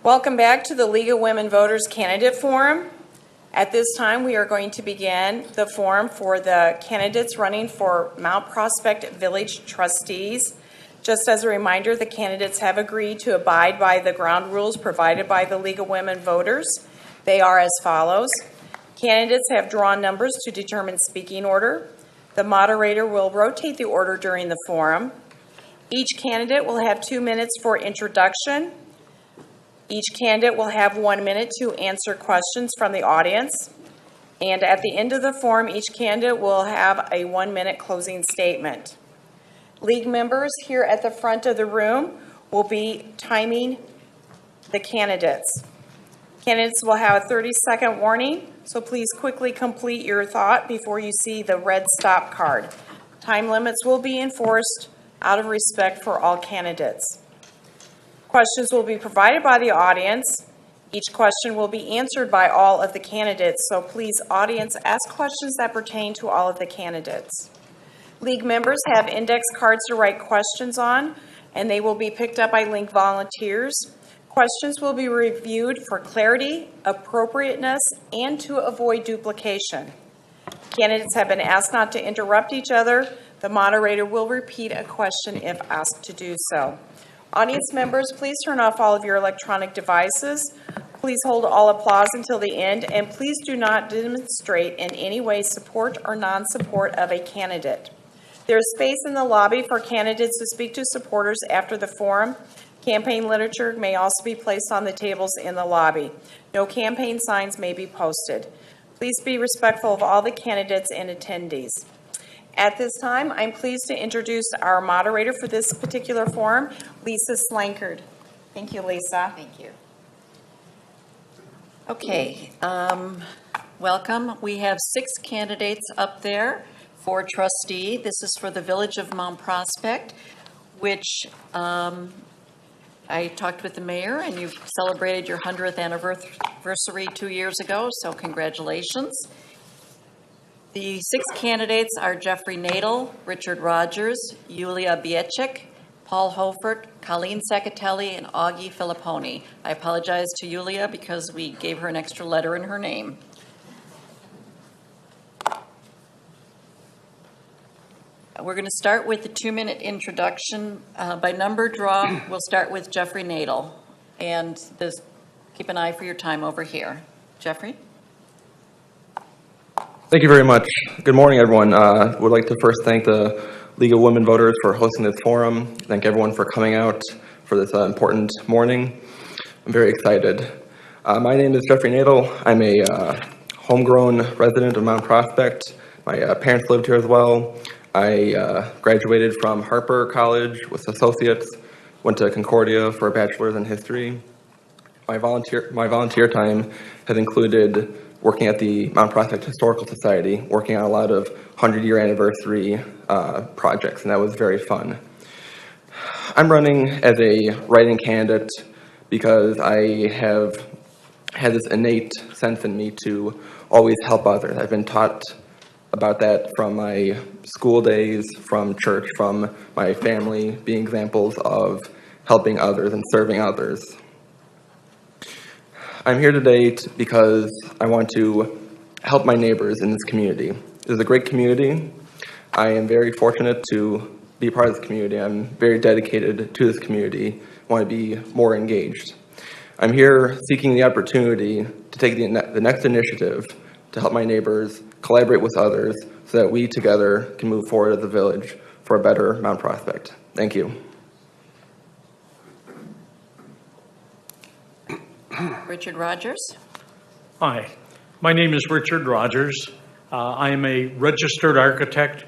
Welcome back to the League of Women Voters Candidate Forum. At this time, we are going to begin the forum for the candidates running for Mount Prospect Village Trustees. Just as a reminder, the candidates have agreed to abide by the ground rules provided by the League of Women Voters. They are as follows. Candidates have drawn numbers to determine speaking order. The moderator will rotate the order during the forum. Each candidate will have 2 minutes for introduction. Each candidate will have 1 minute to answer questions from the audience. And at the end of the forum, each candidate will have a 1-minute closing statement. League members here at the front of the room will be timing the candidates. Candidates will have a 30-second warning, so please quickly complete your thought before you see the red stop card. Time limits will be enforced out of respect for all candidates. Questions will be provided by the audience. Each question will be answered by all of the candidates, so please, audience, ask questions that pertain to all of the candidates. League members have index cards to write questions on, and they will be picked up by Link volunteers. Questions will be reviewed for clarity, appropriateness, and to avoid duplication. Candidates have been asked not to interrupt each other. The moderator will repeat a question if asked to do so. Audience members, please turn off all of your electronic devices. Please hold all applause until the end, and please do not demonstrate in any way support or non-support of a candidate. There is space in the lobby for candidates to speak to supporters after the forum. Campaign literature may also be placed on the tables in the lobby. No campaign signs may be posted. Please be respectful of all the candidates and attendees. At this time, I'm pleased to introduce our moderator for this particular forum, Lisa Slankard. Thank you, Lisa. Thank you. Okay, welcome. We have 6 candidates up there for trustee. This is for the Village of Mount Prospect, which I talked with the mayor, and you've celebrated your 100th anniversary 2 years ago, so congratulations. The 6 candidates are Jeffrey Nadel, Richard Rogers, Yulia Biechik, Paul Hofert, Colleen Saccatelli, and Augie Filipponi. I apologize to Yulia because we gave her an extra letter in her name. We're going to start with the 2-minute introduction. By number draw, we'll start with Jeffrey Nadel. And keep an eye for your time over here. Jeffrey? Thank you very much. Good morning, everyone. Would like to first thank the League of Women Voters for hosting this forum. Thank everyone for coming out for this important morning. I'm very excited. My name is Jeffrey Nadel. I'm a homegrown resident of Mount Prospect. My parents lived here as well. I graduated from Harper College with associates, went to Concordia for a bachelor's in history. My volunteer time has included working at the Mount Prospect Historical Society, working on a lot of 100-year anniversary projects, and that was very fun. I'm running as a writing candidate because I have had this innate sense in me to always help others. I've been taught about that from my school days, from church, from my family, being examples of helping others and serving others. I'm here today because I want to help my neighbors in this community. It is a great community. I am very fortunate to be part of this community. I'm very dedicated to this community. I want to be more engaged. I'm here seeking the opportunity to take the next initiative to help my neighbors collaborate with others so that we together can move forward as a village for a better Mount Prospect. Thank you. Richard Rogers. Hi, my name is Richard Rogers. I am a registered architect.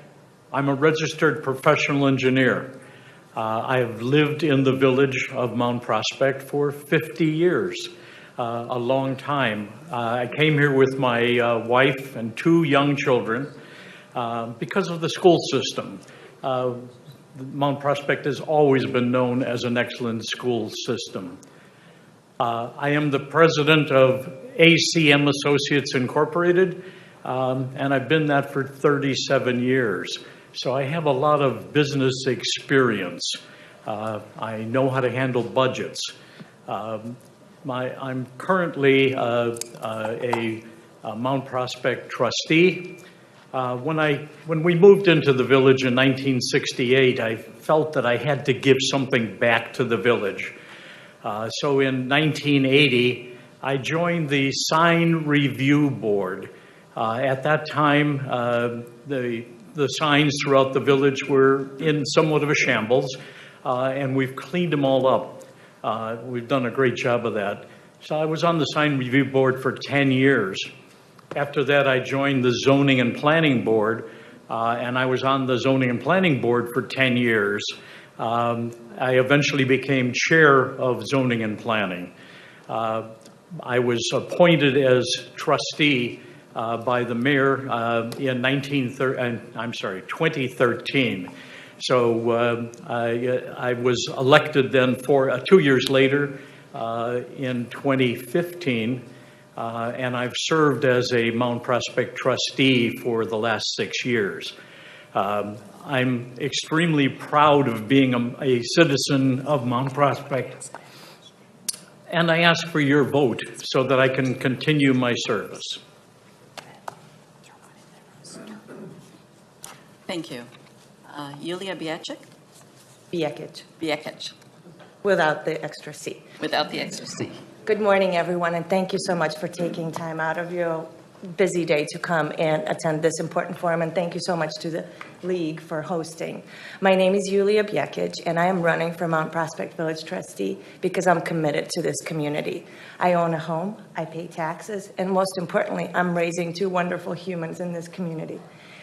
I'm a registered professional engineer. I have lived in the village of Mount Prospect for 50 years, a long time. I came here with my wife and 2 young children because of the school system. Mount Prospect has always been known as an excellent school system. I am the president of ACM Associates Incorporated, and I've been that for 37 years. So I have a lot of business experience. I know how to handle budgets. I'm currently a Mount Prospect trustee. When we moved into the village in 1968, I felt that I had to give something back to the village. So in 1980, I joined the Sign Review Board. At that time, the signs throughout the village were in somewhat of a shambles, and we've cleaned them all up. We've done a great job of that. So I was on the Sign Review Board for 10 years. After that, I joined the Zoning and Planning Board, and I was on the Zoning and Planning Board for 10 years. I eventually became chair of Zoning and Planning. I was appointed as trustee by the mayor in 2013. So I was elected then for 2 years later in 2015. And I've served as a Mount Prospect trustee for the last 6 years. I'm extremely proud of being a citizen of Mount Prospect, and I ask for your vote so that I can continue my service. Thank you. Yulia Biacic? Bijakic, Without without the extra C. the extra C. Good morning, everyone, and thank you so much for taking time out of your busy day to come and attend this important forum, and thank you so much to the League for hosting. My name is Yulia Bijakic, and I am running for Mount Prospect Village Trustee because I'm committed to this community. I own a home, I pay taxes, and most importantly, I'm raising 2 wonderful humans in this community,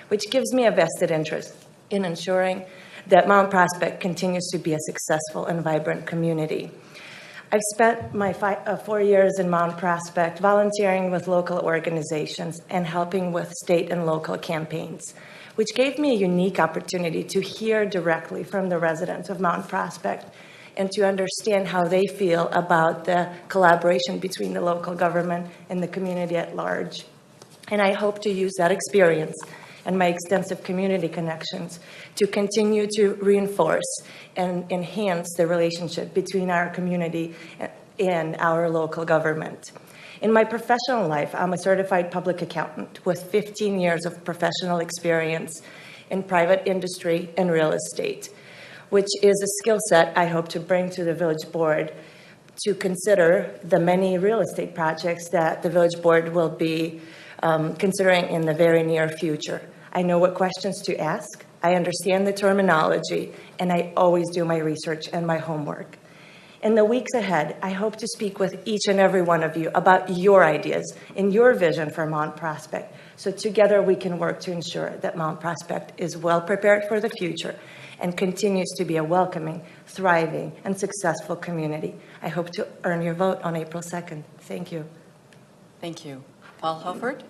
which gives me a vested interest in ensuring that Mount Prospect continues to be a successful and vibrant community. I've spent my 4 years in Mount Prospect volunteering with local organizations and helping with state and local campaigns, which gave me a unique opportunity to hear directly from the residents of Mount Prospect and to understand how they feel about the collaboration between the local government and the community at large. And I hope to use that experience and my extensive community connections to continue to reinforce and enhance the relationship between our community and our local government. In my professional life, I'm a certified public accountant with 15 years of professional experience in private industry and real estate, which is a skill set I hope to bring to the village board to consider the many real estate projects that the village board will be considering in the very near future. I know what questions to ask, I understand the terminology, and I always do my research and my homework. In the weeks ahead, I hope to speak with each and every one of you about your ideas and your vision for Mount Prospect, so together we can work to ensure that Mount Prospect is well prepared for the future and continues to be a welcoming, thriving, and successful community. I hope to earn your vote on April 2nd. Thank you. Thank you. Paul Hofert?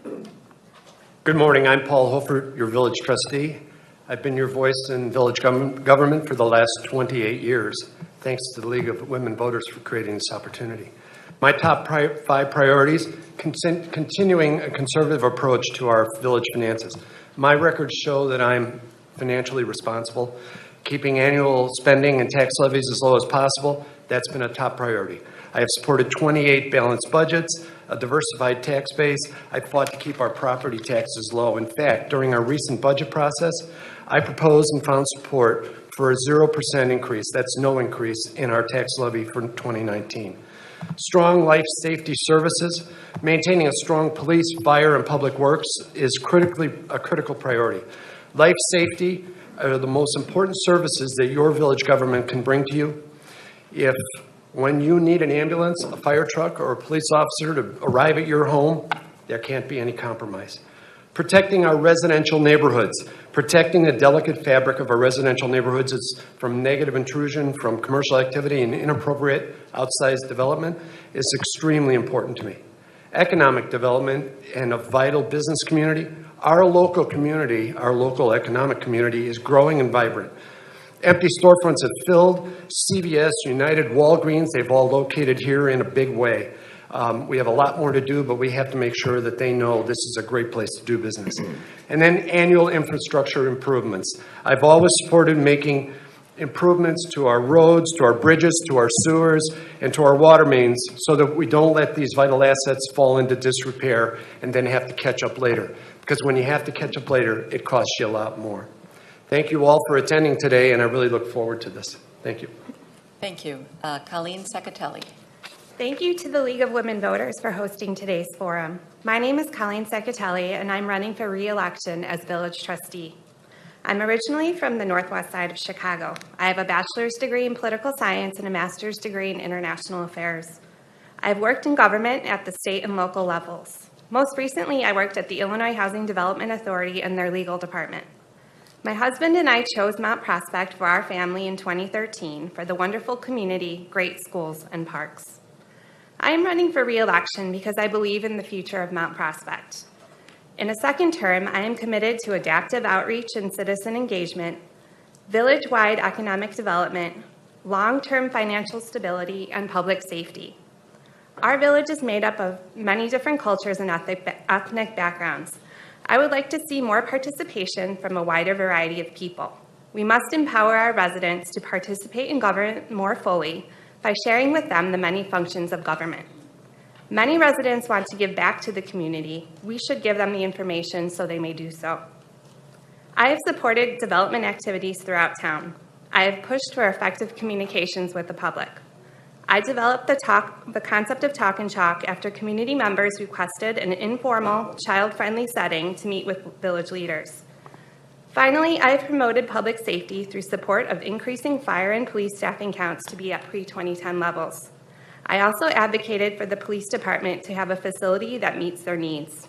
Good morning. I'm Paul Hofert, your village trustee. I've been your voice in village government for the last 28 years. Thanks to the League of Women Voters for creating this opportunity. My top 5 priorities: continuing a conservative approach to our village finances. My records show that I'm financially responsible, keeping annual spending and tax levies as low as possible. That's been a top priority. I have supported 28 balanced budgets, a diversified tax base. I fought to keep our property taxes low. In fact, during our recent budget process, I proposed and found support for a 0% increase, that's no increase, in our tax levy for 2019. Strong life safety services. Maintaining a strong police, fire, and public works is a critical priority. Life safety are the most important services that your village government can bring to you. When you need an ambulance, a fire truck, or a police officer to arrive at your home, there can't be any compromise. Protecting our residential neighborhoods. Protecting the delicate fabric of our residential neighborhoods from negative intrusion, from commercial activity, and inappropriate outsized development is extremely important to me. Economic development and a vital business community. Our local community, our local economic community, is growing and vibrant. Empty storefronts have filled. CVS, United, Walgreens, they've all located here in a big way. We have a lot more to do, but we have to make sure that they know this is a great place to do business. And then annual infrastructure improvements. I've always supported making improvements to our roads, to our bridges, to our sewers, and to our water mains so that we don't let these vital assets fall into disrepair and then have to catch up later. Because when you have to catch up later, it costs you a lot more. Thank you all for attending today, and I really look forward to this. Thank you. Thank you. Colleen Secatelli. Thank you to the League of Women Voters for hosting today's forum. My name is Colleen Secatelli, and I'm running for re-election as village trustee. I'm originally from the northwest side of Chicago. I have a bachelor's degree in political science and a master's degree in international affairs. I've worked in government at the state and local levels. Most recently, I worked at the Illinois Housing Development Authority and their legal department. My husband and I chose Mount Prospect for our family in 2013 for the wonderful community, great schools, and parks. I am running for re-election because I believe in the future of Mount Prospect. In a second term, I am committed to adaptive outreach and citizen engagement, village-wide economic development, long-term financial stability, and public safety. Our village is made up of many different cultures and ethnic backgrounds. I would like to see more participation from a wider variety of people. We must empower our residents to participate in government more fully by sharing with them the many functions of government. Many residents want to give back to the community. We should give them the information so they may do so. I have supported development activities throughout town. I have pushed for effective communications with the public. I developed the concept of Talk and Chalk after community members requested an informal, child-friendly setting to meet with village leaders. Finally, I have promoted public safety through support of increasing fire and police staffing counts to be at pre-2010 levels. I also advocated for the police department to have a facility that meets their needs.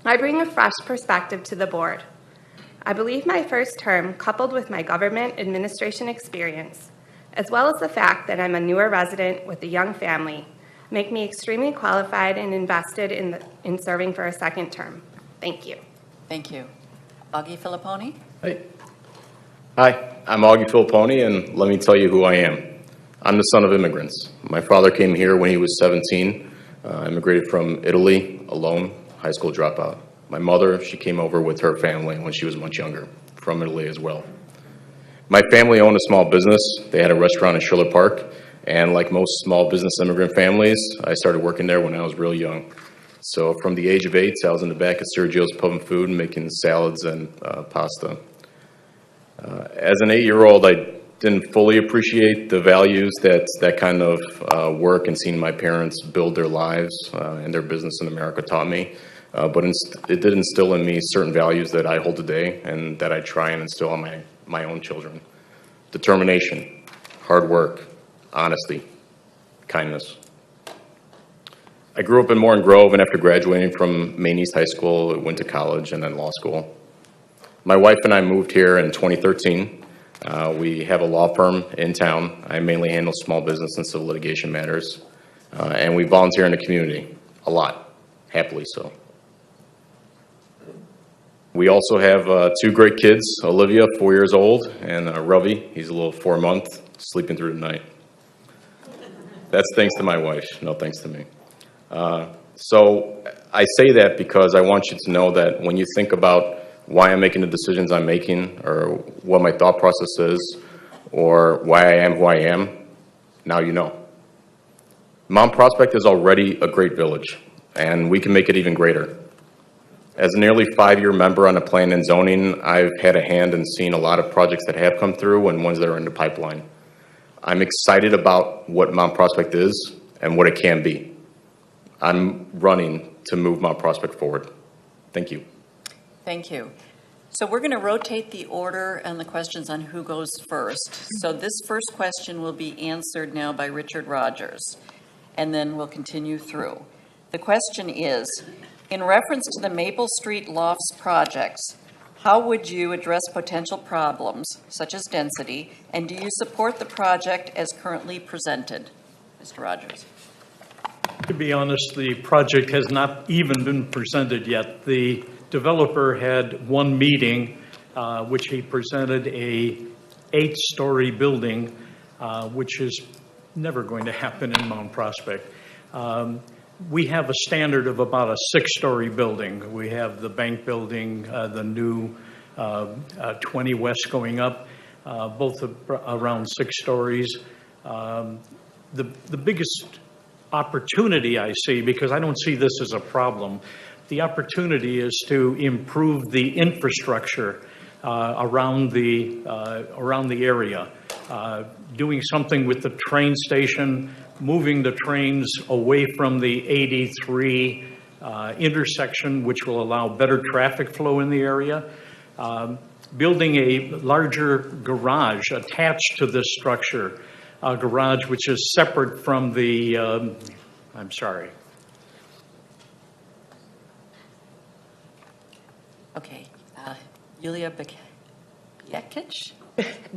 I bring a fresh perspective to the board. I believe my first term, coupled with my government administration experience, as well as the fact that I'm a newer resident with a young family, make me extremely qualified and invested in serving for a second term. Thank you. Thank you. Augie Filipponi. Hi, I'm Augie Filipponi, and let me tell you who I am. I'm the son of immigrants. My father came here when he was 17, immigrated from Italy, alone, high school dropout. My mother, she came over with her family when she was much younger, from Italy as well. My family owned a small business. They had a restaurant in Schiller Park, and like most small business immigrant families, I started working there when I was real young. So from the age of 8, I was in the back of Sergio's Pub and Food making salads and pasta. As an 8-year-old, I didn't fully appreciate the values that kind of work and seeing my parents build their lives and their business in America taught me. But it did instill in me certain values that I hold today and that I try and instill on my own children. Determination, hard work, honesty, kindness. I grew up in Morton Grove, and after graduating from Maine East High School, I went to college and then law school. My wife and I moved here in 2013. We have a law firm in town. I mainly handle small business and civil litigation matters. And we volunteer in the community, a lot, happily so. We also have 2 great kids, Olivia, 4 years old, and Ravi, he's a little 4-month, sleeping through the night. That's thanks to my wife, no thanks to me. So I say that because I want you to know that when you think about why I'm making the decisions I'm making, or what my thought process is, or why I am who I am, now you know. Mount Prospect is already a great village, and we can make it even greater. As a nearly 5-year member on the Plan and Zoning, I've had a hand in seeing a lot of projects that have come through and ones that are in the pipeline. I'm excited about what Mount Prospect is and what it can be. I'm running to move Mount Prospect forward. Thank you. Thank you. So we're going to rotate the order and the questions on who goes first. So this first question will be answered now by Richard Rogers, and then we'll continue through. The question is, in reference to the Maple Street Lofts projects, how would you address potential problems, such as density, and do you support the project as currently presented? Mr. Rogers. To be honest, the project has not even been presented yet. The developer had one meeting, which he presented a 8-story building, which is never going to happen in Mount Prospect. We have a standard of about a 6-story building. We have the bank building, the new 20 West going up. both around 6 stories. The biggest opportunity I see, because I don't see this as a problem, the opportunity is to improve the infrastructure around the area. Doing something with the train station, moving the trains away from the 83 intersection, which will allow better traffic flow in the area. Building a larger garage attached to this structure, a garage which is separate from the, I'm sorry. Okay, Yulia Bjekic?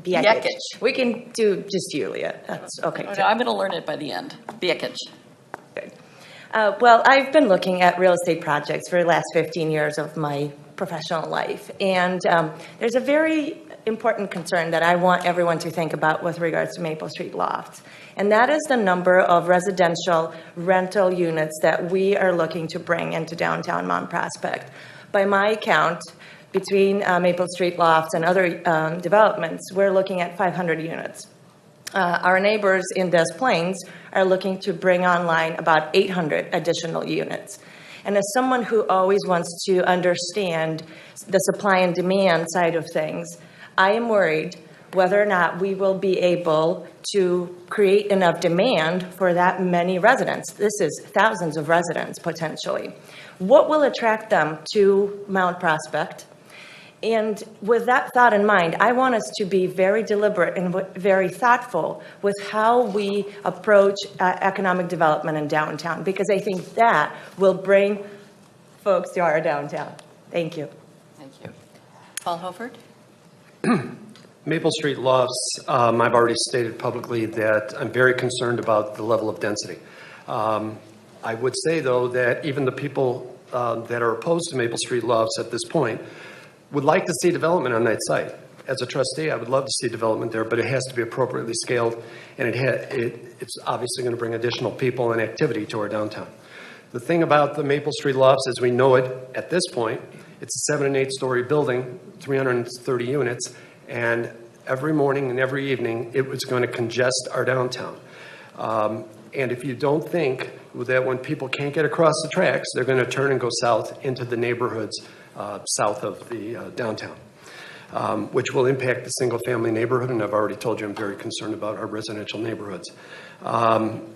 Bjekic. We can do just Yulia. That's okay. Oh, no, I'm going to learn it by the end. Bjekic. Good. Well, I've been looking at real estate projects for the last 15 years of my professional life. And there's a very important concern that I want everyone to think about with regards to Maple Street Lofts. And that is the number of residential rental units that we are looking to bring into downtown Mount Prospect. By my count, between Maple Street Lofts and other developments, we're looking at 500 units. Our neighbors in Des Plaines are looking to bring online about 800 additional units. And as someone who always wants to understand the supply and demand side of things, I am worried whether or not we will be able to create enough demand for that many residents. This is thousands of residents potentially. What will attract them to Mount Prospect? And with that thought in mind, I want us to be very deliberate and very thoughtful with how we approach economic development in downtown, because I think that will bring folks to our downtown. Thank you. Thank you. Paul Hofert? Maple Street Lofts, I've already stated publicly that I'm very concerned about the level of density. I would say, though, that even the people that are opposed to Maple Street Lofts at this point would like to see development on that site. As a trustee, I would love to see development there, but it has to be appropriately scaled, and it's obviously going to bring additional people and activity to our downtown. The thing about the Maple Street Lofts, as we know it at this point, it's a 7- and 8-story building, 330 units, and every morning and every evening, it was going to congest our downtown. And if you don't think that when people can't get across the tracks, they're going to turn and go south into the neighborhoods south of the downtown, which will impact the single-family neighborhood, and I've already told you I'm very concerned about our residential neighborhoods.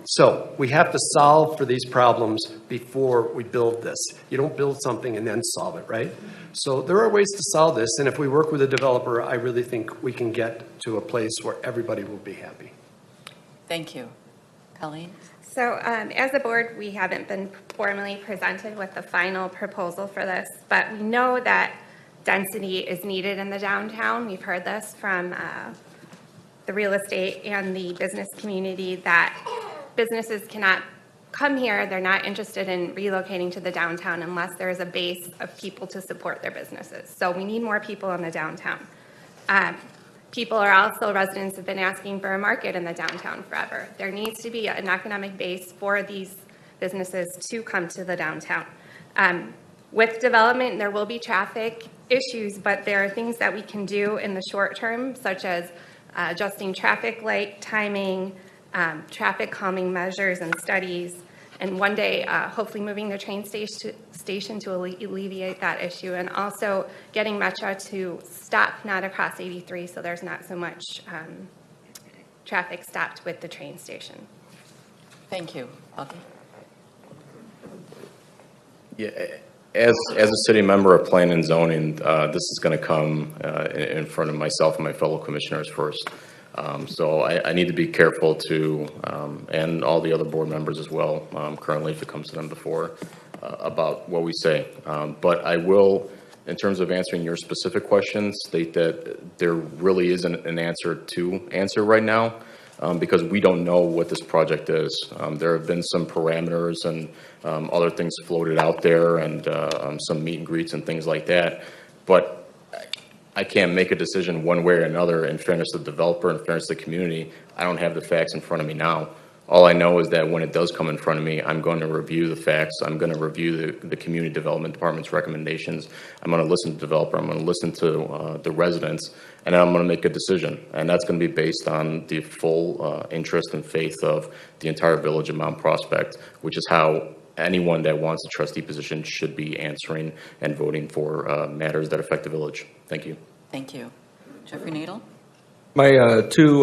So we have to solve for these problems before we build this. You don't build something and then solve it, right? So there are ways to solve this, and if we work with a developer, I really think we can get to a place where everybody will be happy. Thank you. Colleen? So as a board, we haven't been formally presented with the final proposal for this, but we know that density is needed in the downtown. We've heard this from the real estate and the business community that businesses cannot come here. They're not interested in relocating to the downtown unless there is a base of people to support their businesses. So we need more people in the downtown. Residents have been asking for a market in the downtown forever. There needs to be an economic base for these businesses to come to the downtown. With development, there will be traffic issues, but there are things that we can do in the short term, such as adjusting traffic light timing, traffic calming measures and studies, and one day, hopefully moving the train station to alleviate that issue, and also getting Metro to stop not across 83 so there's not so much traffic stopped with the train station. Thank you. Okay. Yeah, as a city member of Plan and Zoning, this is going to come in front of myself and my fellow commissioners first. So I need to be careful to, and all the other board members as well, currently if it comes to them before, about what we say. But I will, in terms of answering your specific questions, state that there really isn't an answer right now, because we don't know what this project is. There have been some parameters and other things floated out there, and some meet and greets and things like that. But I can't make a decision one way or another in fairness to the developer, in fairness to the community. I don't have the facts in front of me now. All I know is that when it does come in front of me, I'm going to review the facts. I'm going to review the community development department's recommendations. I'm going to listen to the developer. I'm going to listen to the residents, and then I'm going to make a decision. And that's going to be based on the full interest and faith of the entire village of Mount Prospect, which is how anyone that wants a trustee position should be answering and voting for matters that affect the village. Thank you. Thank you. Jeffrey Needle? My two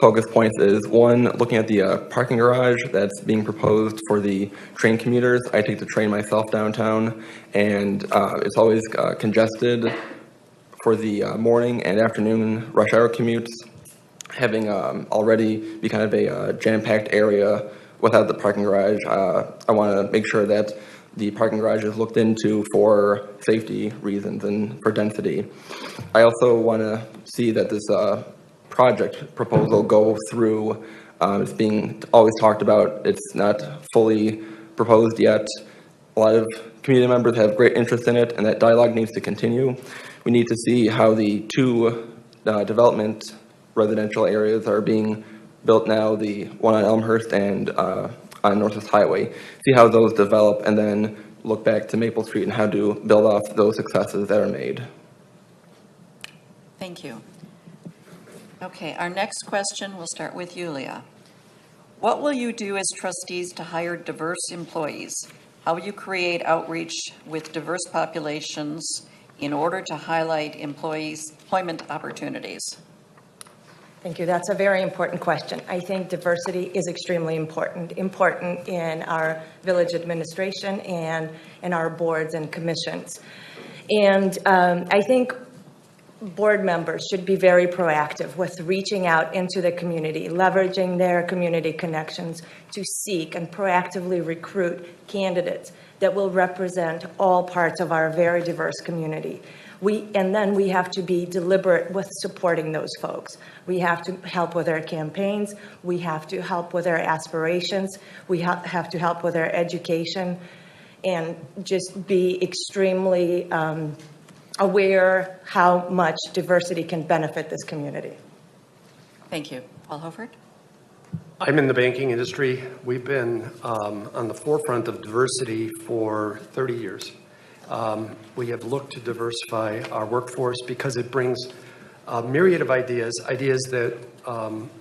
focus points is one, looking at the parking garage that's being proposed for the train commuters. I take the train myself downtown, and it's always congested for the morning and afternoon rush hour commutes. Having already be kind of a jam-packed area without the parking garage, I want to make sure that the parking garage is looked into for safety reasons and for density. I also want to see that this project proposal go through. It's being always talked about. It's not fully proposed yet. A lot of community members have great interest in it, and that dialogue needs to continue. We need to see how the two development residential areas are being built now, the one on Elmhurst and on Northwest Highway. See how those develop, and then look back to Maple Street and how to build off those successes that are made. Thank you. Okay, our next question, we'll start with Yulia. What will you do as trustees to hire diverse employees? How will you create outreach with diverse populations in order to highlight employment opportunities? Thank you. That's a very important question. I think diversity is extremely important in our village administration and in our boards and commissions. And I think board members should be very proactive with reaching out into the community, leveraging their community connections to seek and proactively recruit candidates that will represent all parts of our very diverse community. And then we have to be deliberate with supporting those folks. We have to help with their campaigns. We have to help with their aspirations. We have to help with their education, and just be extremely aware how much diversity can benefit this community. Thank you. Paul Hofert? I'm in the banking industry. We've been on the forefront of diversity for 30 years. We have looked to diversify our workforce because it brings a myriad of ideas that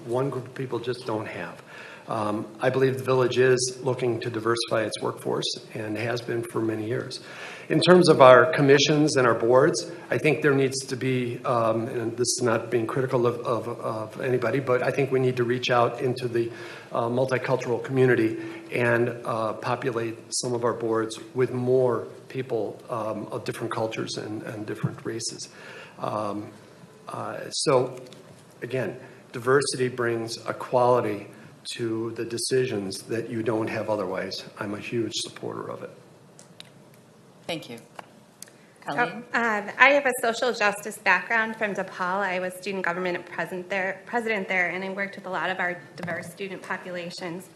one group of people just don't have. I believe the village is looking to diversify its workforce and has been for many years. In terms of our commissions and our boards, I think there needs to be, and this is not being critical of anybody, but I think we need to reach out into the multicultural community and populate some of our boards with more people of different cultures and different races. So again, diversity brings equality to the decisions that you don't have otherwise. I'm a huge supporter of it. Thank you. Colleen? I have a social justice background from DePaul. I was student government president there, and I worked with a lot of our diverse student populations.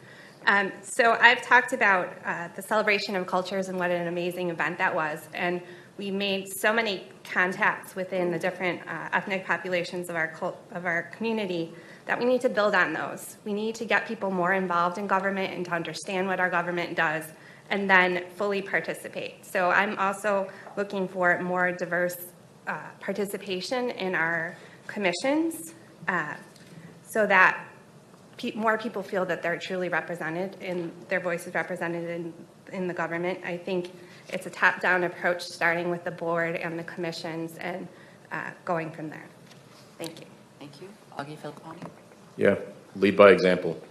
So I've talked about the celebration of cultures and what an amazing event that was. And we made so many contacts within the different ethnic populations of our community that we need to build on those. We need to get people more involved in government and to understand what our government does, and then fully participate. So I'm also looking for more diverse participation in our commissions so that more people feel that they're truly represented and their voice is represented in the government. I think it's a top-down approach, starting with the board and the commissions and going from there. Thank you. Thank you. Augie Filiponi? Yeah, lead by example.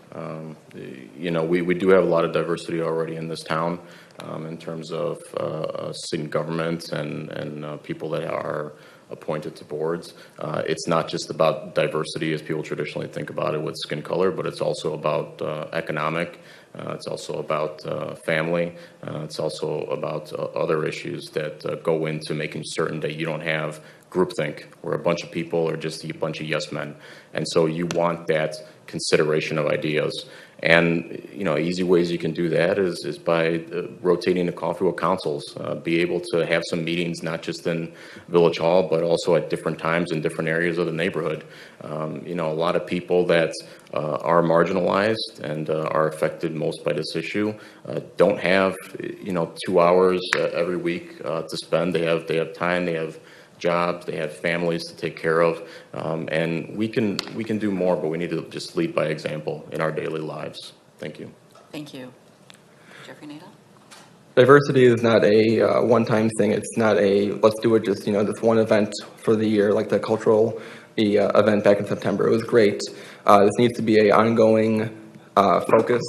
You know, we do have a lot of diversity already in this town in terms of student government and people that are appointed to boards. It's not just about diversity as people traditionally think about it with skin color, but it's also about economic. It's also about family. It's also about other issues that go into making certain that you don't have groupthink, where a bunch of people are just a bunch of yes men. And so you want that consideration of ideas. And, easy ways you can do that is by rotating the coffee with councils, be able to have some meetings, not just in Village Hall, but also at different times in different areas of the neighborhood. A lot of people that are marginalized and are affected most by this issue don't have, 2 hours every week to spend. They have time, they have jobs, they have families to take care of, and we can do more, but we need to just lead by example in our daily lives. Thank you. Thank you. Jeffrey Nadel? Diversity is not a one-time thing. It's not a, let's do it just, this one event for the year, like the cultural event back in September. It was great. This needs to be a ongoing focus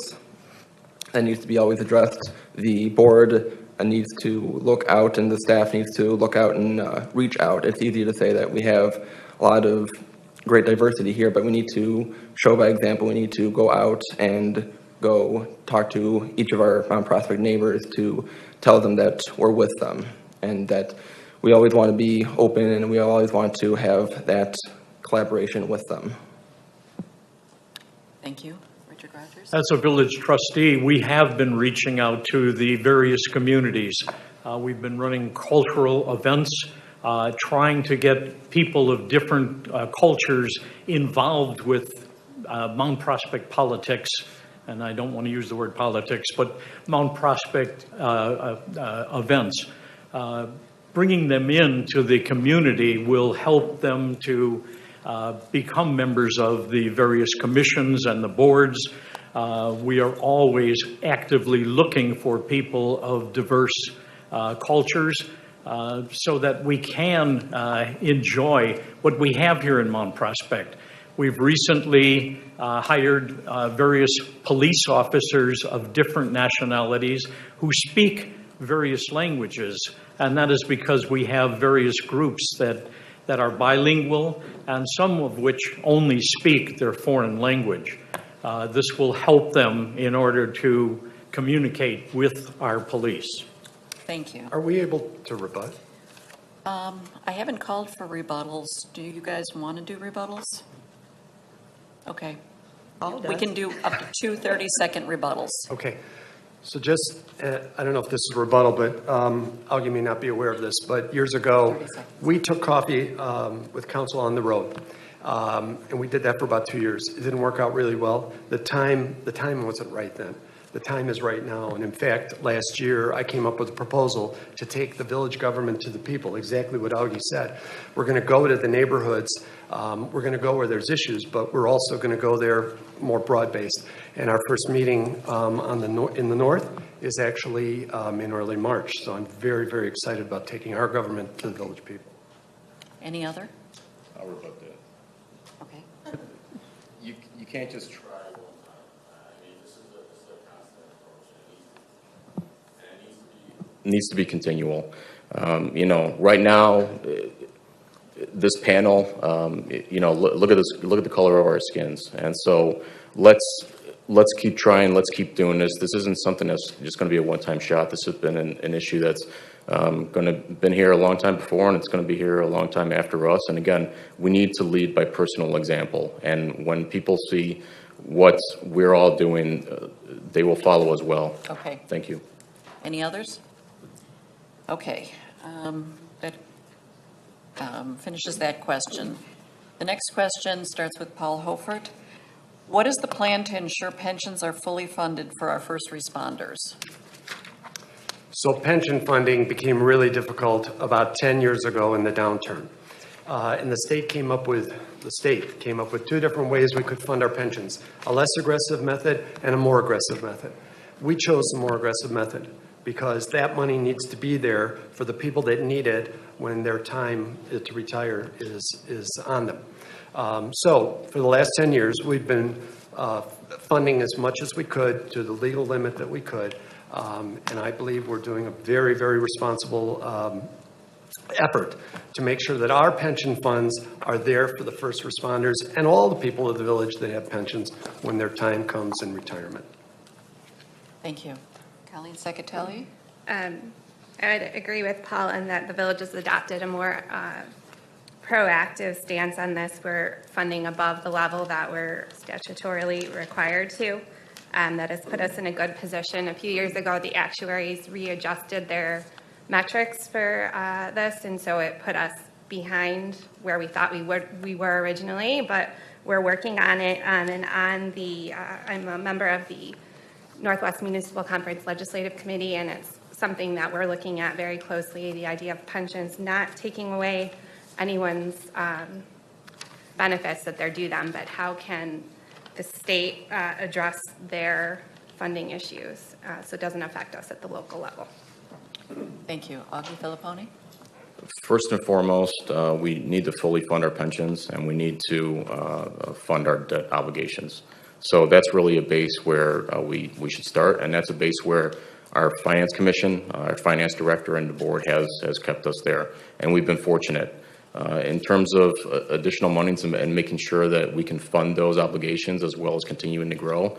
that needs to be always addressed. The board needs to look out, and the staff needs to look out and reach out. It's easy to say that we have a lot of great diversity here, but we need to show by example. We need to go out and go talk to each of our Mount Prospect neighbors to tell them that we're with them and that we always want to be open and we always want to have that collaboration with them. Thank you. Richard Rogers? As a village trustee, we have been reaching out to the various communities. We've been running cultural events, trying to get people of different cultures involved with Mount Prospect politics. And I don't want to use the word politics, but Mount Prospect events. Bringing them into the community will help them to become members of the various commissions and the boards. We are always actively looking for people of diverse cultures so that we can enjoy what we have here in Mount Prospect. We've recently hired various police officers of different nationalities who speak various languages, and that is because we have various groups that are bilingual and some of which only speak their foreign language. This will help them in order to communicate with our police. Thank you. Are we able to rebut? I haven't called for rebuttals. Do you guys want to do rebuttals? Okay. We can do up to 2 30-second rebuttals. Okay. So just, I don't know if this is a rebuttal, but Augie may not be aware of this, but years ago, we took coffee with council on the road. And we did that for about 2 years. It didn't work out really well. The time wasn't right then. The time is right now. And in fact, last year, I came up with a proposal to take the village government to the people, exactly what Augie said. We're going to go to the neighborhoods. We're going to go where there's issues, but we're also going to go there more broad-based. And our first meeting in the north is actually in early March. So I'm very, very excited about taking our government to the village people. Any other? I'll rebut that. Okay. You can't just try. Needs to be continual. Right now, this panel, look at this. Look at the color of our skins, and so let's keep trying. Let's keep doing this. This isn't something that's just going to be a one-time shot. This has been an issue that's been here a long time before, and it's going to be here a long time after us. And again, we need to lead by personal example. And when people see what we're all doing, they will follow as well. Okay. Thank you. Any others? Okay, that finishes that question. The next question starts with Paul Hofert. What is the plan to ensure pensions are fully funded for our first responders? So pension funding became really difficult about 10 years ago in the downturn. And the state came up with 2 different ways we could fund our pensions, a less aggressive method and a more aggressive method. We chose the more aggressive method, because that money needs to be there for the people that need it when their time to retire is on them. So for the last 10 years, we've been funding as much as we could to the legal limit that we could. And I believe we're doing a very, very responsible effort to make sure that our pension funds are there for the first responders and all the people of the village that have pensions when their time comes in retirement. Thank you. Colleen Secatelli? I would agree with Paul in that the village has adopted a more proactive stance on this. We're funding above the level that we're statutorily required to. that has put us in a good position. A few years ago, the actuaries readjusted their metrics for this, and so it put us behind where we thought we were originally, but we're working on it. I'm a member of the Northwest Municipal Conference Legislative Committee, and it's something that we're looking at very closely, the idea of pensions, not taking away anyone's benefits that they're due them, but how can the state address their funding issues so it doesn't affect us at the local level. Thank you. Augie Filipponi? First and foremost, we need to fully fund our pensions, and we need to fund our debt obligations. So that's really a base where we should start, and that's a base where our Finance Commission, our Finance Director, and the Board has kept us there, and we've been fortunate. In terms of additional monies and making sure that we can fund those obligations as well as continuing to grow,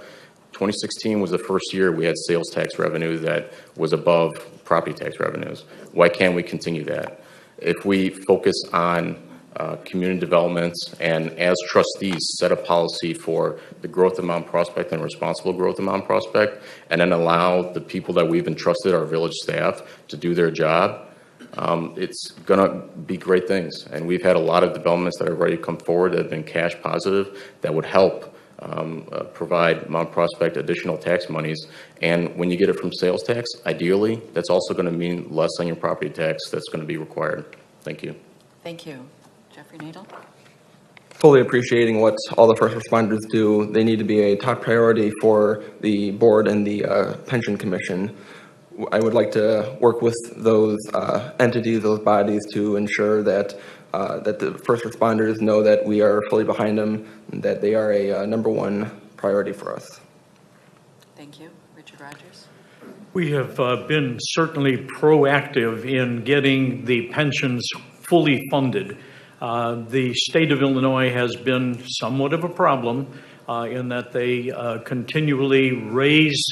2016 was the first year we had sales tax revenue that was above property tax revenues. Why can't we continue that? If we focus on community developments and as trustees set a policy for the growth of Mount Prospect and responsible growth of Mount Prospect, and then allow the people that we've entrusted, our village staff, to do their job, it's going to be great things. And we've had a lot of developments that have already come forward that have been cash positive that would help provide Mount Prospect additional tax monies. And when you get it from sales tax, ideally, that's also going to mean less on your property tax that's going to be required. Thank you. Thank you. Jeffrey Nadel? Fully appreciating what all the first responders do. They need to be a top priority for the board and the pension commission. I would like to work with those entities, those bodies, to ensure that that the first responders know that we are fully behind them, and that they are a number one priority for us. Thank you. Richard Rogers? We have been certainly proactive in getting the pensions fully funded. The state of Illinois has been somewhat of a problem in that they continually raise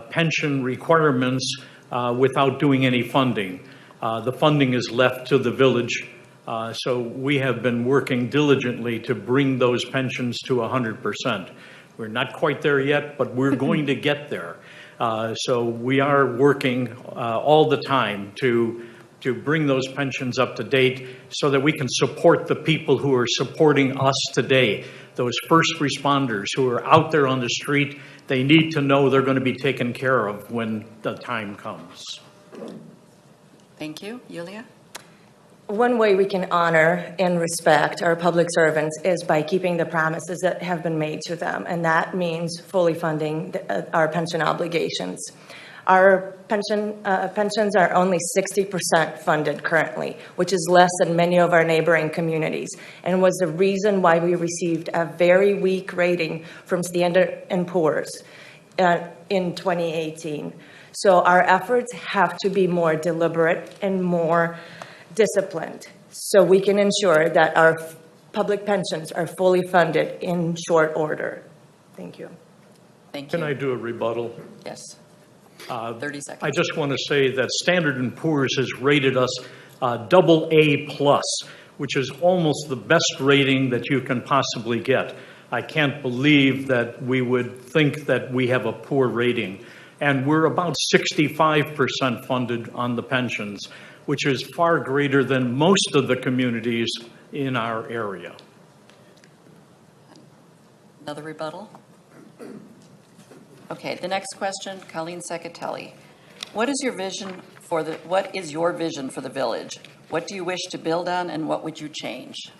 pension requirements without doing any funding. The funding is left to the village, so we have been working diligently to bring those pensions to 100%. We're not quite there yet, but we're going to get there. So we are working all the time to bring those pensions up to date so that we can support the people who are supporting us today. Those first responders who are out there on the street, they need to know they're going to be taken care of when the time comes. Thank you. Yulia? One way we can honor and respect our public servants is by keeping the promises that have been made to them, and that means fully funding our pension obligations. Our pensions are only 60% funded currently, which is less than many of our neighboring communities, and was the reason why we received a very weak rating from Standard & Poor's in 2018. So our efforts have to be more deliberate and more disciplined, so we can ensure that our public pensions are fully funded in short order. Thank you. Thank you. Can I do a rebuttal? Yes. 30 seconds. I just want to say that Standard & Poor's has rated us AA+, which is almost the best rating that you can possibly get. I can't believe that we would think that we have a poor rating. And we're about 65% funded on the pensions, which is far greater than most of the communities in our area. Another rebuttal? Okay, the next question, Colleen Secatelli. What is your vision for the village? What do you wish to build on, and what would you change?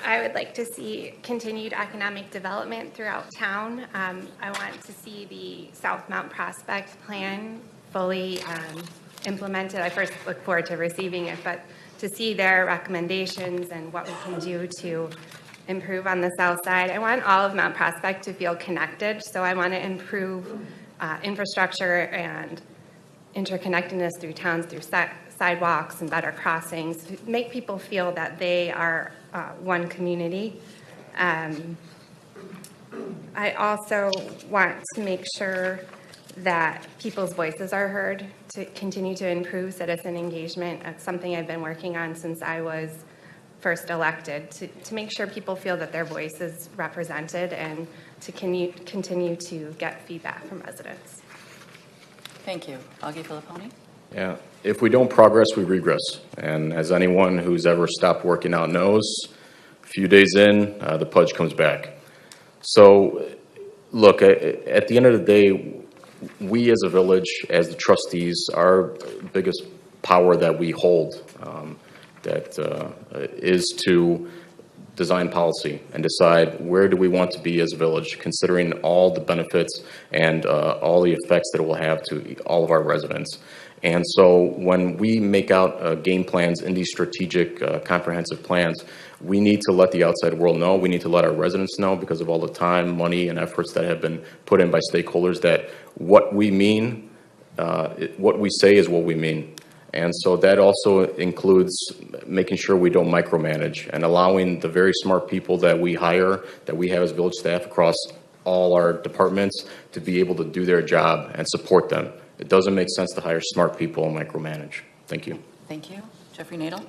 I would like to see continued economic development throughout town. I want to see the South Mount Prospect plan fully implemented. I first look forward to receiving it, but to see their recommendations and what we can do to improve on the south side. I want all of Mount Prospect to feel connected, so I want to improve infrastructure and interconnectedness through towns, through sidewalks and better crossings, make people feel that they are one community. I also want to make sure that people's voices are heard, to continue to improve citizen engagement. That's something I've been working on since I was first elected, to make sure people feel that their voice is represented and to continue to get feedback from residents. Thank you. Augie Filipponi? Yeah, if we don't progress, we regress. And as anyone who's ever stopped working out knows, a few days in, the pudge comes back. So, look, at the end of the day, we as a village, as the trustees, our biggest power that we hold is to design policy and decide where do we want to be as a village, considering all the benefits and all the effects that it will have to all of our residents. And so when we make out game plans in these strategic comprehensive plans, we need to let the outside world know, we need to let our residents know, because of all the time, money, and efforts that have been put in by stakeholders, that what we mean, what we say is what we mean. And so that also includes making sure we don't micromanage and allowing the very smart people that we hire, that we have as village staff across all our departments, to be able to do their job and support them. It doesn't make sense to hire smart people and micromanage. Thank you. Thank you. Jeffrey Nadel?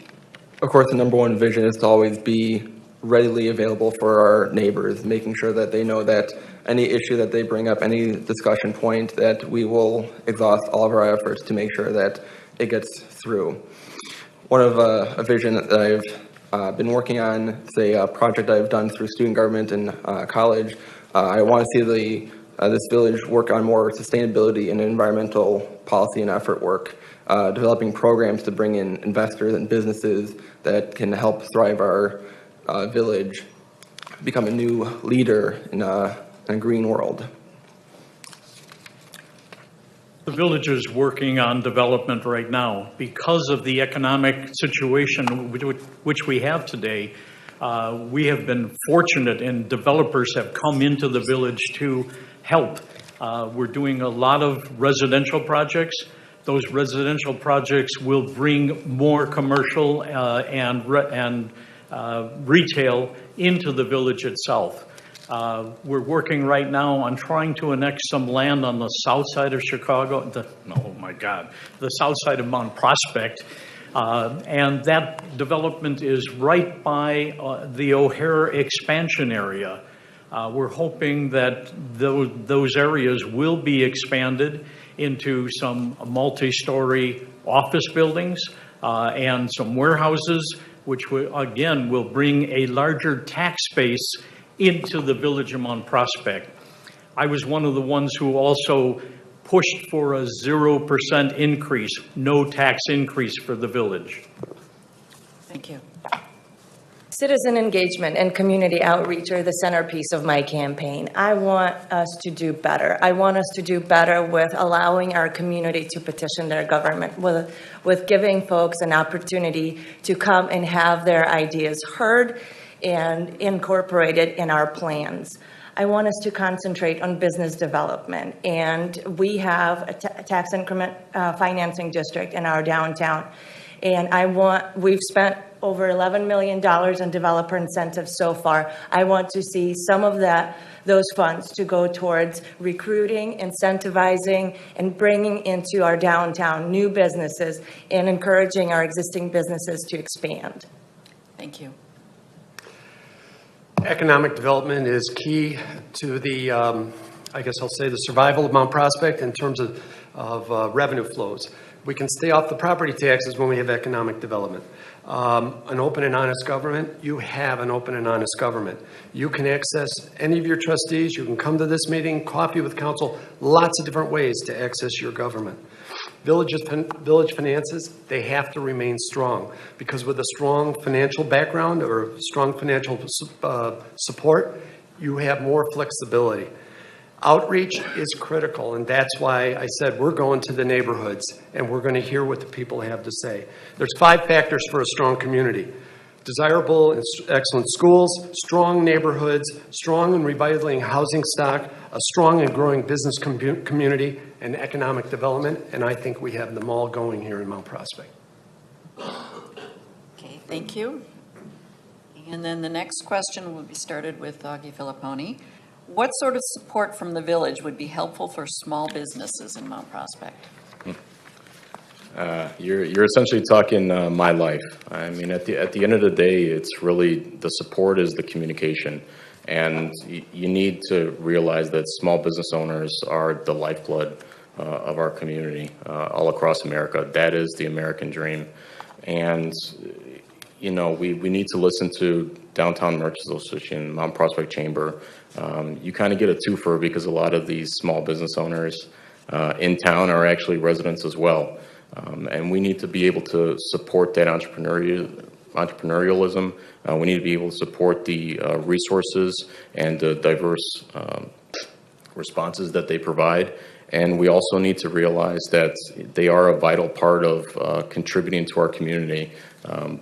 Of course, the number one vision is to always be readily available for our neighbors, making sure that they know that any issue that they bring up, any discussion point, that we will exhaust all of our efforts to make sure that it gets through. One of a vision that I've been working on, it's a project I've done through student government in college. I want to see this village work on more sustainability and environmental policy and effort work, developing programs to bring in investors and businesses that can help thrive our village, become a new leader in a green world. The village is working on development right now. Because of the economic situation which we have today, we have been fortunate, and developers have come into the village to help. We're doing a lot of residential projects. Those residential projects will bring more commercial and retail into the village itself. We're working right now on trying to annex some land on the south side of Chicago, the south side of Mount Prospect. And that development is right by the O'Hare expansion area. We're hoping that those areas will be expanded into some multi-story office buildings and some warehouses, which again will bring a larger tax base into the village of Mount Prospect. I was one of the ones who also pushed for a 0% increase, no tax increase for the village. Thank you. Citizen engagement and community outreach are the centerpiece of my campaign. I want us to do better. I want us to do better with allowing our community to petition their government, with giving folks an opportunity to come and have their ideas heard and incorporated in our plans. I want us to concentrate on business development, and we have a tax increment financing district in our downtown, and we've spent over $11 million on developer incentives so far. I want to see some of those funds to go towards recruiting, incentivizing, and bringing into our downtown new businesses and encouraging our existing businesses to expand. Thank you. Economic development is key to the, I guess I'll say, the survival of Mount Prospect in terms of revenue flows. We can stay off the property taxes when we have economic development. An open and honest government, you have an open and honest government. You can access any of your trustees, you can come to this meeting, coffee with council, lots of different ways to access your government. Village finances, they have to remain strong, because with a strong financial background or strong financial support, you have more flexibility. Outreach is critical, and that's why I said we're going to the neighborhoods and we're going to hear what the people have to say. There's 5 factors for a strong community: desirable and excellent schools, strong neighborhoods, strong and revitalizing housing stock, a strong and growing business community, and economic development. And I think we have them all going here in Mount Prospect. Okay, thank you. And then the next question will be started with Augie Filipponi. What sort of support from the village would be helpful for small businesses in Mount Prospect? You're essentially talking my life. I mean, at the end of the day, it's really the support is the communication, and you need to realize that small business owners are the lifeblood of our community all across America. That is the American dream, and you know we need to listen to Downtown Merchants Association, Mount Prospect Chamber. You kind of get a twofer because a lot of these small business owners in town are actually residents as well. And we need to be able to support that entrepreneurialism. We need to be able to support the resources and the diverse responses that they provide. And we also need to realize that they are a vital part of contributing to our community.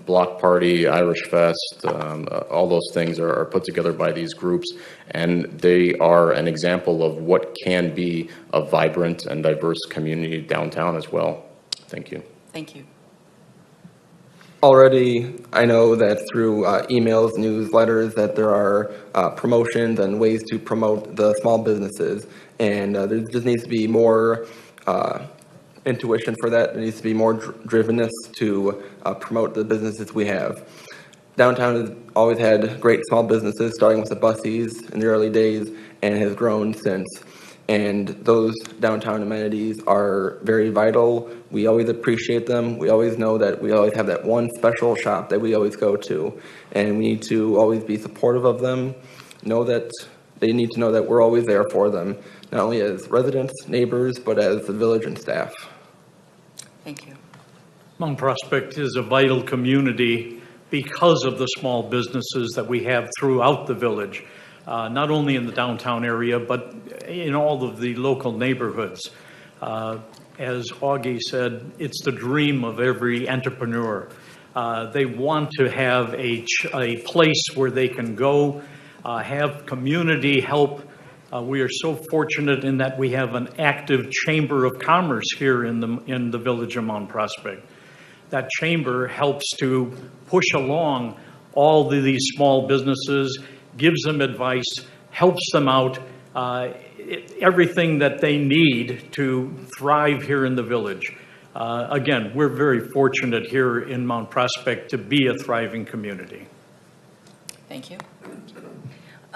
Block Party, Irish Fest, all those things are put together by these groups, and they are an example of what can be a vibrant and diverse community downtown as well. Thank you. Thank you. Already, I know that through emails, newsletters, that there are promotions and ways to promote the small businesses, and there just needs to be more intuition for that. There needs to be more drivenness to promote the businesses we have. Downtown has always had great small businesses, starting with the Bussies in the early days, and has grown since. And those downtown amenities are very vital. We always appreciate them. We always know that we always have that one special shop that we always go to. And we need to always be supportive of them. Know that they need to know that we're always there for them, not only as residents, neighbors, but as the village and staff. Thank you. Mount Prospect is a vital community because of the small businesses that we have throughout the village. Not only in the downtown area, but in all of the local neighborhoods. As Augie said, it's the dream of every entrepreneur. They want to have a place where they can go, have community help. We are so fortunate in that we have an active Chamber of Commerce here in the village of Mount Prospect. That chamber helps to push along all of these small businesses, gives them advice, helps them out, everything that they need to thrive here in the village. Again, we're very fortunate here in Mount Prospect to be a thriving community. Thank you.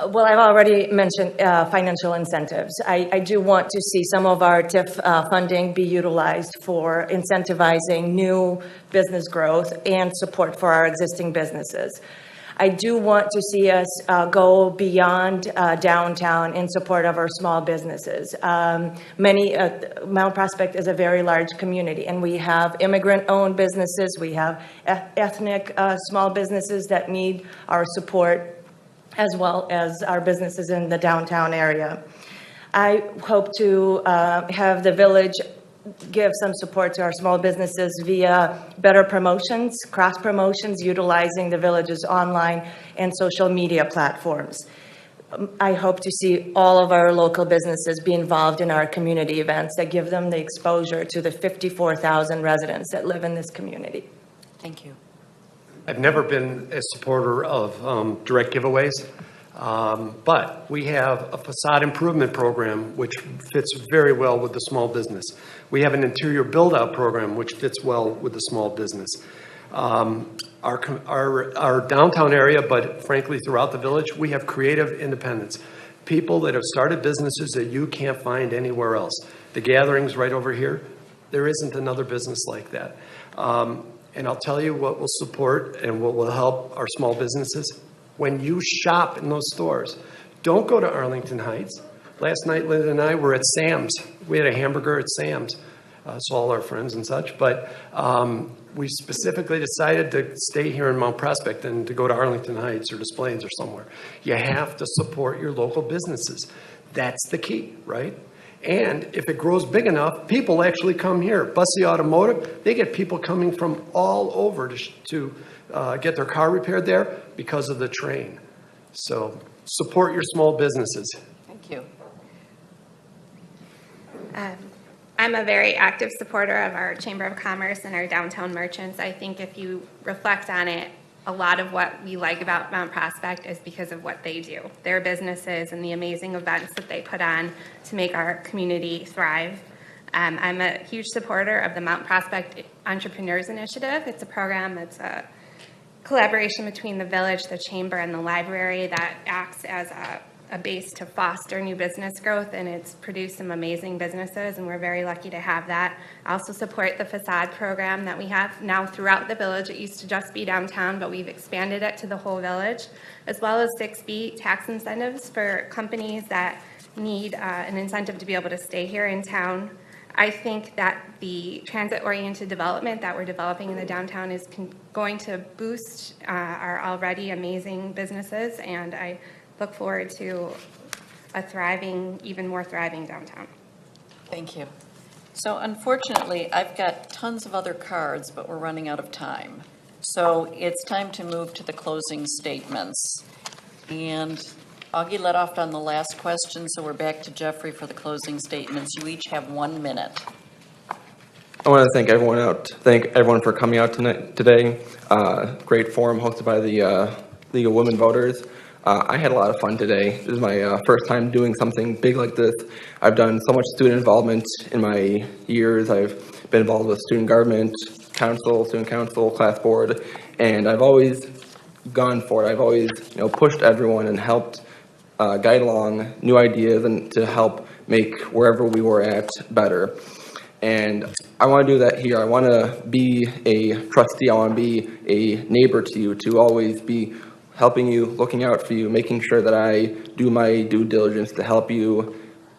Well, I've already mentioned financial incentives. I do want to see some of our TIF funding be utilized for incentivizing new business growth and support for our existing businesses. I do want to see us go beyond downtown in support of our small businesses. Mount Prospect is a very large community, and we have immigrant-owned businesses. We have ethnic small businesses that need our support, as well as our businesses in the downtown area. I hope to have the village give some support to our small businesses via better promotions, cross promotions, utilizing the village's online and social media platforms. I hope to see all of our local businesses be involved in our community events that give them the exposure to the 54,000 residents that live in this community. Thank you. I've never been a supporter of direct giveaways, but we have a facade improvement program which fits very well with the small business. We have an interior build-out program which fits well with the small business. Our downtown area, but frankly throughout the village, we have creative independence. People that have started businesses that you can't find anywhere else. The Gatherings right over here, there isn't another business like that. And I'll tell you what will support and what will help our small businesses. When you shop in those stores, don't go to Arlington Heights. Last night, Linda and I were at Sam's. We had a hamburger at Sam's, so all our friends and such. But we specifically decided to stay here in Mount Prospect and to go to Arlington Heights or Des Plaines or somewhere. You have to support your local businesses. That's the key, right? And if it grows big enough, people actually come here. Bussy Automotive, they get people coming from all over to get their car repaired there because of the train. So support your small businesses. Thank you. I'm a very active supporter of our Chamber of Commerce and our downtown merchants. I think if you reflect on it, a lot of what we like about Mount Prospect is because of what they do. Their businesses and the amazing events that they put on to make our community thrive. I'm a huge supporter of the Mount Prospect Entrepreneurs Initiative. It's a program that's a collaboration between the village, the chamber, and the library that acts as a base to foster new business growth, and it's produced some amazing businesses, and we're very lucky to have that. I also support the facade program that we have now throughout the village. It used to just be downtown, but we've expanded it to the whole village, as well as 6B tax incentives for companies that need an incentive to be able to stay here in town. I think that the transit-oriented development that we're developing in the downtown is going to boost our already amazing businesses, and I look forward to a thriving, even more thriving downtown. Thank you. So unfortunately, I've got tons of other cards, but we're running out of time. So it's time to move to the closing statements. And Augie led off on the last question, so we're back to Jeffrey for the closing statements. You each have 1 minute. I want to thank everyone for coming out today. Great forum hosted by the League of Women Voters. I had a lot of fun today. This is my first time doing something big like this. I've done so much student involvement in my years. I've been involved with student government, student council, class board, and I've always gone for it. I've always pushed everyone and helped guide along new ideas and to help make wherever we were at better. And I want to do that here. I want to be a trustee. I want to be a neighbor to you, to always be helping you, looking out for you, making sure that I do my due diligence to help you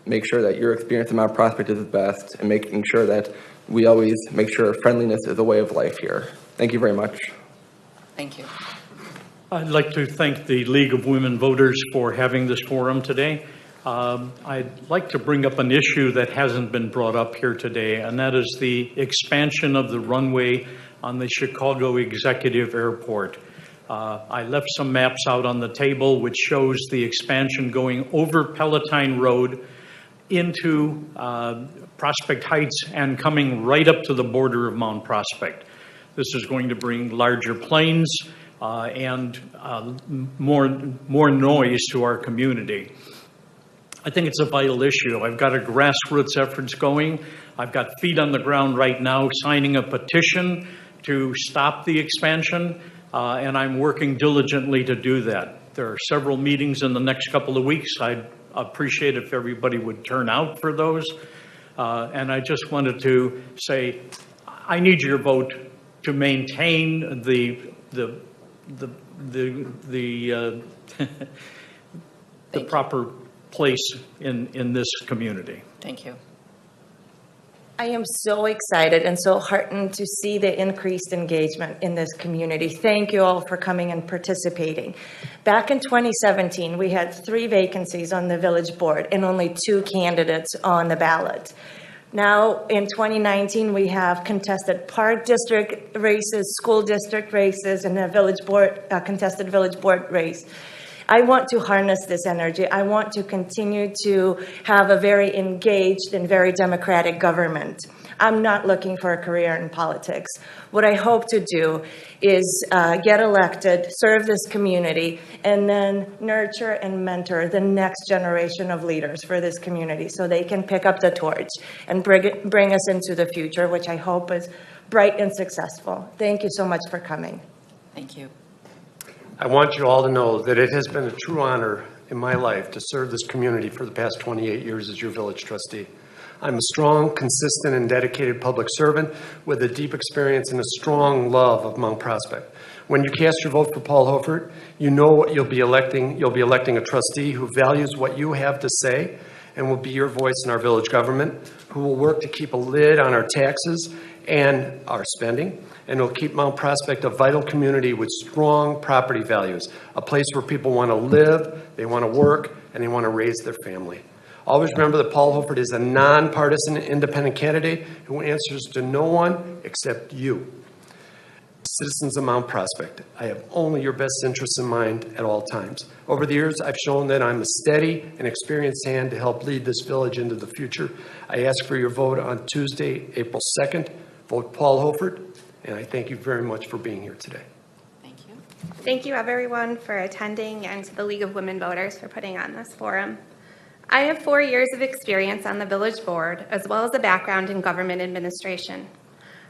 make sure that your experience in Mount Prospect is the best, and making sure that we always make sure friendliness is a way of life here. Thank you very much. Thank you. I'd like to thank the League of Women Voters for having this forum today. I'd like to bring up an issue that hasn't been brought up here today, and that is the expansion of the runway on the Chicago Executive Airport. I left some maps out on the table which shows the expansion going over Palatine Road into Prospect Heights and coming right up to the border of Mount Prospect. This is going to bring larger planes and more noise to our community. I think it's a vital issue. I've got a grassroots efforts going. I've got feet on the ground right now signing a petition to stop the expansion, and I'm working diligently to do that. There are several meetings in the next couple of weeks. I'd appreciate if everybody would turn out for those. And I just wanted to say, I need your vote to maintain the proper place in this community. Thank you. I am so excited and so heartened to see the increased engagement in this community. Thank you all for coming and participating. Back in 2017, we had 3 vacancies on the village board and only 2 candidates on the ballot. Now, in 2019, we have contested park district races, school district races, and a village board, contested village board race. I want to harness this energy. I want to continue to have a very engaged and very democratic government. I'm not looking for a career in politics. What I hope to do is get elected, serve this community, and then nurture and mentor the next generation of leaders for this community so they can pick up the torch and bring us into the future, which I hope is bright and successful. Thank you so much for coming. Thank you. I want you all to know that it has been a true honor in my life to serve this community for the past 28 years as your village trustee. I'm a strong, consistent, and dedicated public servant with a deep experience and a strong love of Mount Prospect. When you cast your vote for Paul Hofert, you know what you'll be electing. You'll be electing a trustee who values what you have to say and will be your voice in our village government, who will work to keep a lid on our taxes and our spending, and will keep Mount Prospect a vital community with strong property values, a place where people want to live, they want to work, and they want to raise their family. Always remember that Paul Hofert is a nonpartisan independent candidate who answers to no one except you. Citizens of Mount Prospect, I have only your best interests in mind at all times. Over the years, I've shown that I'm a steady and experienced hand to help lead this village into the future. I ask for your vote on Tuesday, April 2nd. Vote Paul Hofert, and I thank you very much for being here today. Thank you. Thank you, everyone, for attending, and to the League of Women Voters for putting on this forum. I have 4 years of experience on the village board, as well as a background in government administration.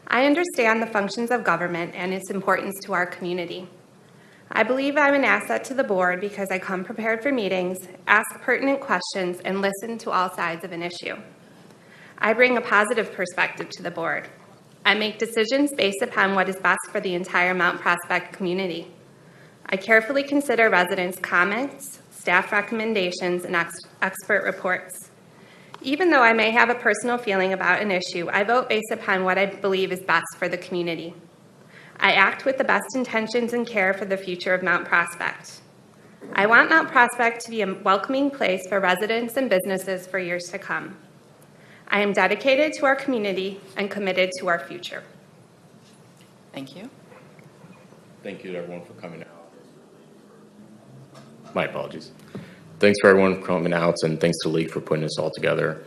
I understand the functions of government and its importance to our community. I believe I'm an asset to the board because I come prepared for meetings, ask pertinent questions, and listen to all sides of an issue. I bring a positive perspective to the board. I make decisions based upon what is best for the entire Mount Prospect community. I carefully consider residents' comments, staff recommendations, and expert reports. Even though I may have a personal feeling about an issue, I vote based upon what I believe is best for the community. I act with the best intentions and care for the future of Mount Prospect. I want Mount Prospect to be a welcoming place for residents and businesses for years to come. I am dedicated to our community and committed to our future. Thank you. Thank you to everyone for coming out. My apologies. Thanks for everyone for coming out, and thanks to the league for putting this all together.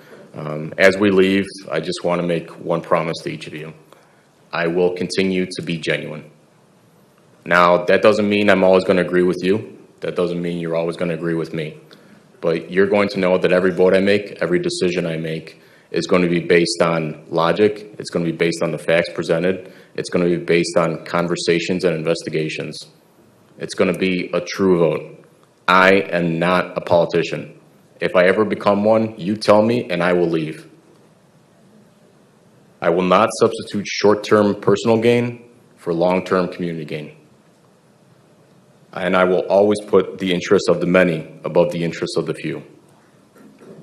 As we leave, I just want to make one promise to each of you. I will continue to be genuine. Now, that doesn't mean I'm always going to agree with you. That doesn't mean you're always going to agree with me. But you're going to know that every vote I make, every decision I make, is going to be based on logic. It's going to be based on the facts presented. It's going to be based on conversations and investigations. It's going to be a true vote. I am not a politician. If I ever become one, you tell me and I will leave. I will not substitute short-term personal gain for long-term community gain. And I will always put the interests of the many above the interests of the few.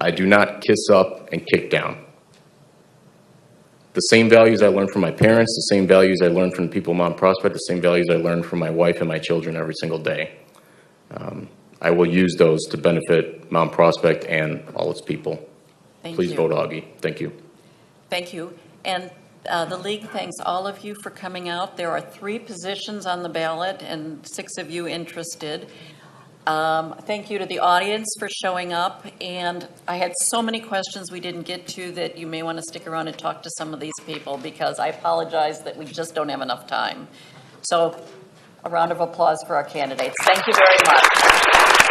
I do not kiss up and kick down. The same values I learned from my parents, the same values I learned from the people of Mount Prospect, the same values I learned from my wife and my children every single day. I will use those to benefit Mount Prospect and all its people. Thank Please you. vote Augie. Thank you. Thank you. And the league thanks all of you for coming out. There are 3 positions on the ballot and 6 of you interested. Thank you to the audience for showing up. And I had so many questions we didn't get to that you may want to stick around and talk to some of these people, because I apologize that we just don't have enough time. So a round of applause for our candidates. Thank you very much.